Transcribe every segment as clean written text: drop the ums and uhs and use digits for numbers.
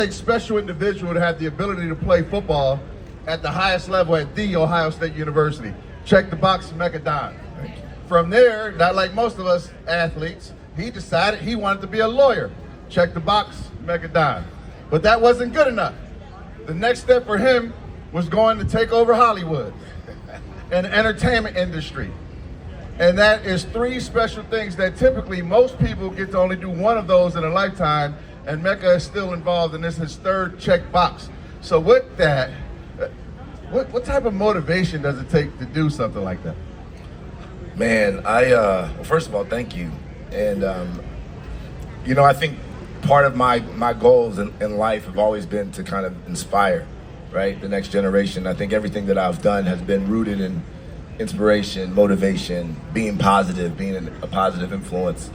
A special individual to have the ability to play football at the highest level at The Ohio State University. Check the box, Mekka Don. From there, not like most of us athletes, he decided he wanted to be a lawyer. Check the box, Mekka Don. But that wasn't good enough. The next step for him was going to take over Hollywood and the entertainment industry. And that is three special things that typically most people get to only do one of those in a lifetime, and Mekka is still involved in this, his third check box. So with that, what type of motivation does it take to do something like that? Man, well, first of all, thank you. And, I think part of my goals in life have always been to kind of inspire, right, the next generation. I think everything that I've done has been rooted in inspiration, motivation, being positive, being a positive influence.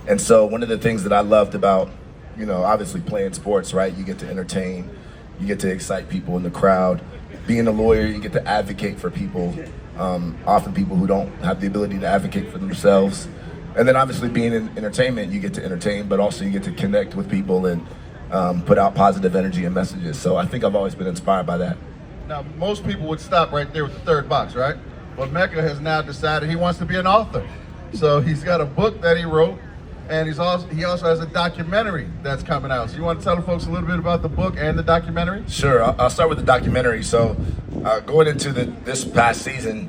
And so one of the things that I loved about, obviously playing sports, right, you get to entertain, you get to excite people in the crowd. Being a lawyer, you get to advocate for people, often people who don't have the ability to advocate for themselves. And then obviously being in entertainment, you get to entertain, but also you get to connect with people and put out positive energy and messages. So I think I've always been inspired by that. Now, most people would stop right there with the third box, right? But Mekka has now decided he wants to be an author. So he's got a book that he wrote, and he also has a documentary that's coming out. So you want to tell the folks a little bit about the book and the documentary? Sure, I'll start with the documentary. So going into this past season,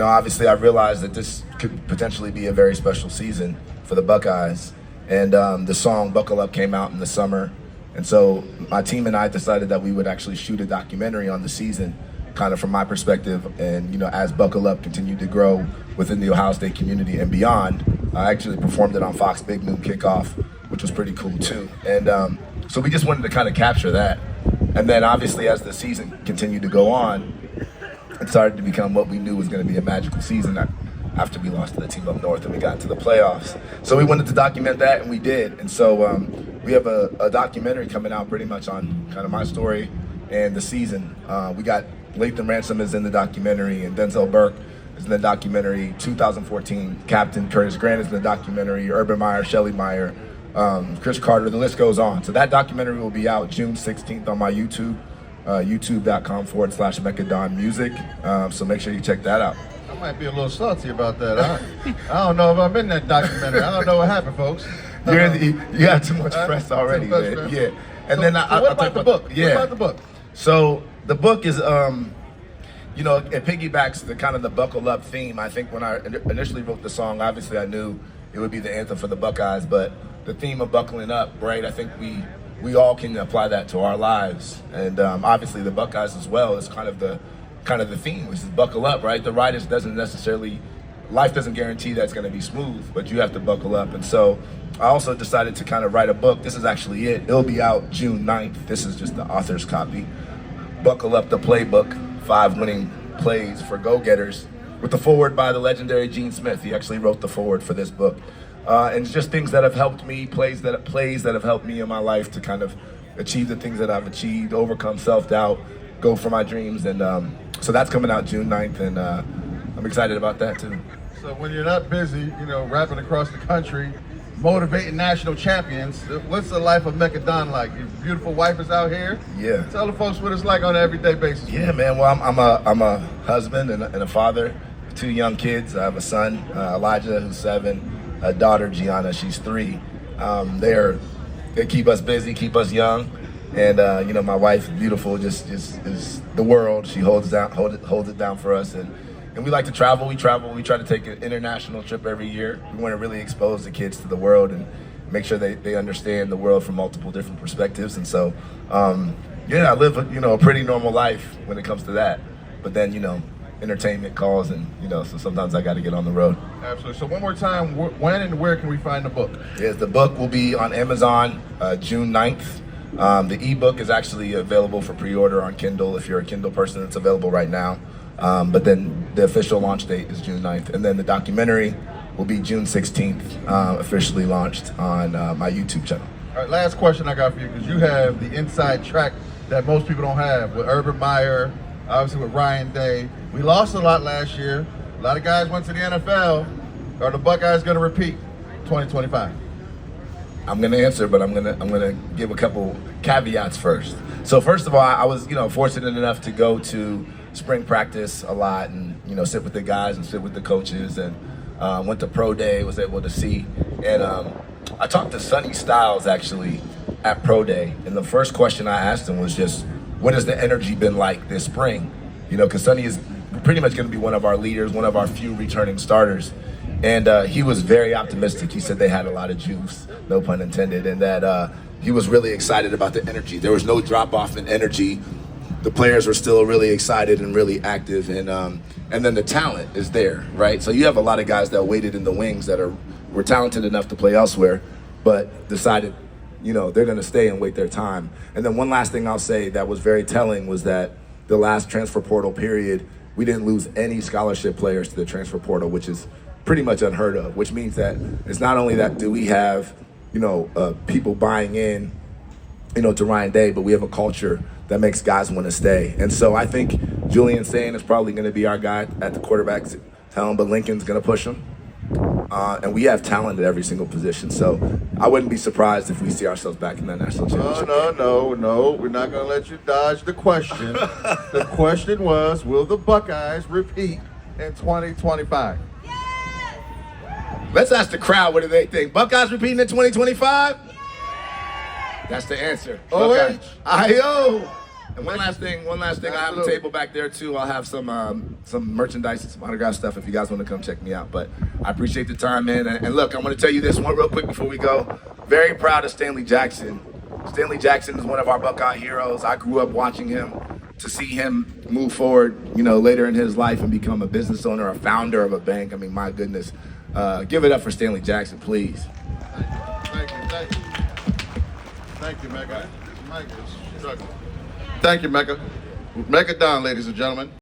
obviously I realized that this could potentially be a very special season for the Buckeyes. And the song Buckle Up came out in the summer. And so my team and I decided that we would actually shoot a documentary on the season, kind of from my perspective. And, as Buckle Up continued to grow within the Ohio State community and beyond, I actually performed it on Fox Big Noon Kickoff, which was pretty cool too. And so we just wanted to kind of capture that. And then obviously as the season continued to go on, it started to become what we knew was going to be a magical season after we lost to the team up north and we got into the playoffs. So we wanted to document that, and we did. And so we have a documentary coming out pretty much on kind of my story and the season. We got Latham Ransom is in the documentary, and Denzel Burke is in the documentary. 2014 Captain Curtis Grant is in the documentary. Urban Meyer, Shelly Meyer, Chris Carter, the list goes on. So that documentary will be out June 16th on my YouTube, youtube.com/Mekka Don Music. So make sure you check that out. I might be a little salty about that. I don't know if I'm in that documentary. I don't know what happened, folks. You have too much press already, man. Yeah. And then what about the book? Yeah. What about the book? So the book is, it piggybacks the kind of the Buckle Up theme. I think when I initially wrote the song, obviously I knew it would be the anthem for the Buckeyes, but the theme of buckling up, right? I think we all can apply that to our lives, and obviously the Buckeyes as well is kind of the theme, which is buckle up, right? The ride doesn't necessarily, life doesn't guarantee that's going to be smooth, but you have to buckle up. And so I also decided to kind of write a book. This is actually it. It'll be out June 9th. This is just the author's copy. Buckle Up the Playbook, 5 winning plays for go-getters, with the foreword by the legendary Gene Smith. He actually wrote the foreword for this book. And it's just things that have helped me, plays that have helped me in my life to kind of achieve the things that I've achieved, overcome self-doubt, go for my dreams. And so that's coming out June 9th, and I'm excited about that too. So when you're not busy, rapping across the country, motivating national champions, what's the life of Mekka Don like? Your beautiful wife is out here? Yeah. Tell the folks what it's like on an everyday basis. Yeah, man. Well, I'm a husband and a father, 2 young kids. I have a son, Elijah, who's 7, a daughter, Gianna, she's 3. They keep us busy, keep us young. And my wife, beautiful, just is the world. She holds it down for us, and we like to travel. We travel. We try to take an international trip every year. We want to really expose the kids to the world and make sure they understand the world from multiple different perspectives. And so, I live a pretty normal life when it comes to that. But then entertainment calls, and so sometimes I got to get on the road. Absolutely. So one more time, when and where can we find the book? Yes, the book will be on Amazon June 9th. The ebook is actually available for pre-order on Kindle. If you're a Kindle person, it's available right now. But then the official launch date is June 9th. And then the documentary will be June 16th, officially launched on my YouTube channel. All right, last question I got for you, because you have the inside track that most people don't have with Urban Meyer, obviously with Ryan Day. We lost a lot last year. A lot of guys went to the NFL. Are the Buckeyes going to repeat 2025? I'm gonna answer, but I'm gonna give a couple caveats first. So first of all, I was fortunate enough to go to spring practice a lot, and sit with the guys and sit with the coaches, and went to pro day, was able to see, and I talked to Sonny Styles actually at pro day, and the first question I asked him was just, what has the energy been like this spring? Because Sonny is pretty much going to be one of our leaders, one of our few returning starters. And he was very optimistic. He said they had a lot of juice, no pun intended, and that he was really excited about the energy. There was no drop off in energy. The players were still really excited and really active, and then the talent is there, right? So you have a lot of guys that waited in the wings that were talented enough to play elsewhere, but decided, they're going to stay and wait their time. And then one last thing I'll say that was very telling was that the last transfer portal period, we didn't lose any scholarship players to the transfer portal, which is pretty much unheard of, which means that it's not only that do we have, people buying in, to Ryan Day, but we have a culture that makes guys want to stay. And so I think Julian Sane is probably going to be our guy at the quarterback helm, but Lincoln's going to push him. And we have talent at every single position. So I wouldn't be surprised if we see ourselves back in that national championship. No. We're not going to let you dodge the question. The question was, will the Buckeyes repeat in 2025? Let's ask the crowd, what do they think? Buckeyes repeating in 2025? That's the answer. OH. I-O. And one last thing, I have a table back there too. I'll have some merchandise and some autograph stuff if you guys want to come check me out. But I appreciate the time, man. And look, I'm going to tell you this one real quick before we go. Very proud of Stanley Jackson. Stanley Jackson is one of our Buckeye heroes. I grew up watching him. To see him move forward, later in his life and become a business owner, a founder of a bank. I mean, my goodness. Give it up for Stanley Jackson, please. Thank you, Mekka. Mike is struggling. Thank you, Mekka. Mekka Don, ladies and gentlemen.